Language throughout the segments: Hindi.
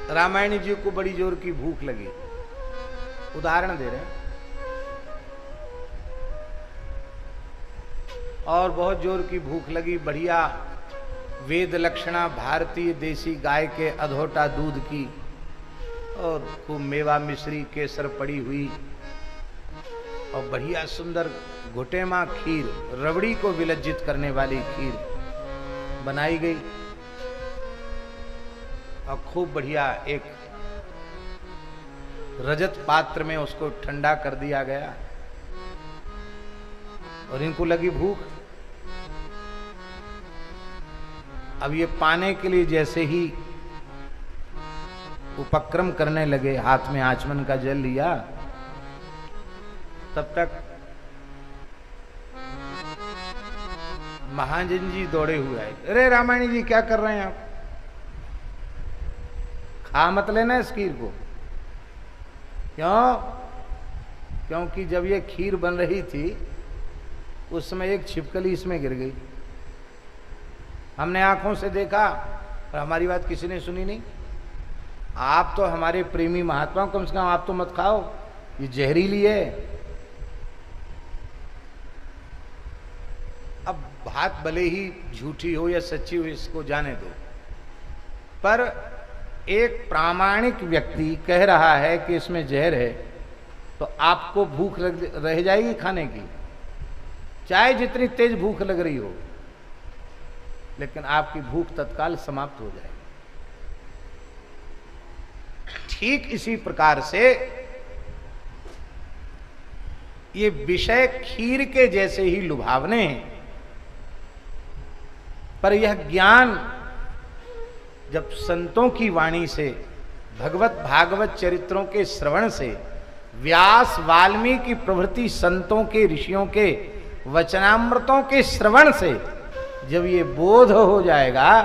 रामायणी जी को बड़ी जोर की भूख लगी, उदाहरण दे रहे हैं, और बहुत जोर की भूख लगी, बढ़िया वेद लक्षणा भारतीय देसी गाय के अधोटा दूध की और खूब मेवा मिश्री केसर पड़ी हुई और बढ़िया सुंदर घुटेमा खीर, रबड़ी को विलज्जित करने वाली खीर बनाई गई और खूब बढ़िया एक रजत पात्र में उसको ठंडा कर दिया गया और इनको लगी भूख। अब ये पाने के लिए जैसे ही उपक्रम करने लगे, हाथ में आचमन का जल लिया, तब तक महाजन जी दौड़े हुए आए। अरे रामायणी जी क्या कर रहे हैं आप? खा मत लेना इस खीर को। क्यों? क्योंकि जब ये खीर बन रही थी उस समय एक छिपकली इसमें गिर गई, हमने आंखों से देखा और हमारी बात किसी ने सुनी नहीं। आप तो हमारे प्रेमी महात्मा, कम से कम आप तो मत खाओ, ये जहरीली है। अब बात भले ही झूठी हो या सच्ची हो, इसको जाने दो, पर एक प्रामाणिक व्यक्ति कह रहा है कि इसमें जहर है, तो आपको भूख रह जाएगी खाने की, चाहे जितनी तेज भूख लग रही हो, लेकिन आपकी भूख तत्काल समाप्त हो जाएगी। ठीक इसी प्रकार से ये विषय खीर के जैसे ही लुभावने हैं, पर यह ज्ञान जब संतों की वाणी से, भगवत भागवत चरित्रों के श्रवण से, व्यास वाल्मीकि प्रभृति संतों के ऋषियों के वचनामृतों के श्रवण से जब ये बोध हो जाएगा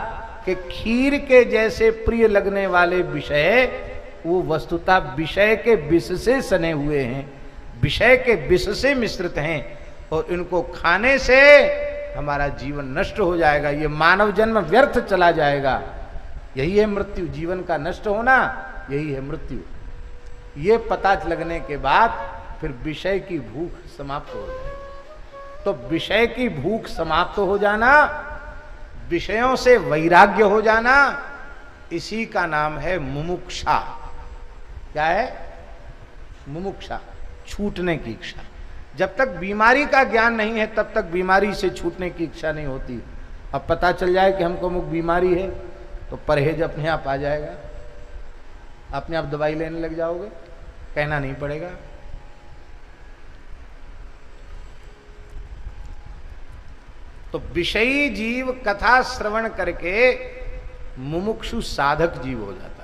कि खीर के जैसे प्रिय लगने वाले विषय वो वस्तुतः विषय के विष से सने हुए हैं, विषय के विष से मिश्रित हैं, और इनको खाने से हमारा जीवन नष्ट हो जाएगा, ये मानव जन्म व्यर्थ चला जाएगा। यही है मृत्यु, जीवन का नष्ट होना, यही है मृत्यु। ये पता लगने के बाद फिर विषय की भूख समाप्त हो जाएगी। तो विषय की भूख समाप्त हो जाना, विषयों से वैराग्य हो जाना, इसी का नाम है मुमुक्षा। क्या है? मुमुक्षा, छूटने की इच्छा। जब तक बीमारी का ज्ञान नहीं है तब तक बीमारी से छूटने की इच्छा नहीं होती। अब पता चल जाए कि हमको मुख बीमारी है तो परहेज अपने आप आ जाएगा, अपने आप दवाई लेने लग जाओगे, कहना नहीं पड़ेगा। तो विषयी जीव कथा श्रवण करके मुमुक्षु साधक जीव हो जाता है।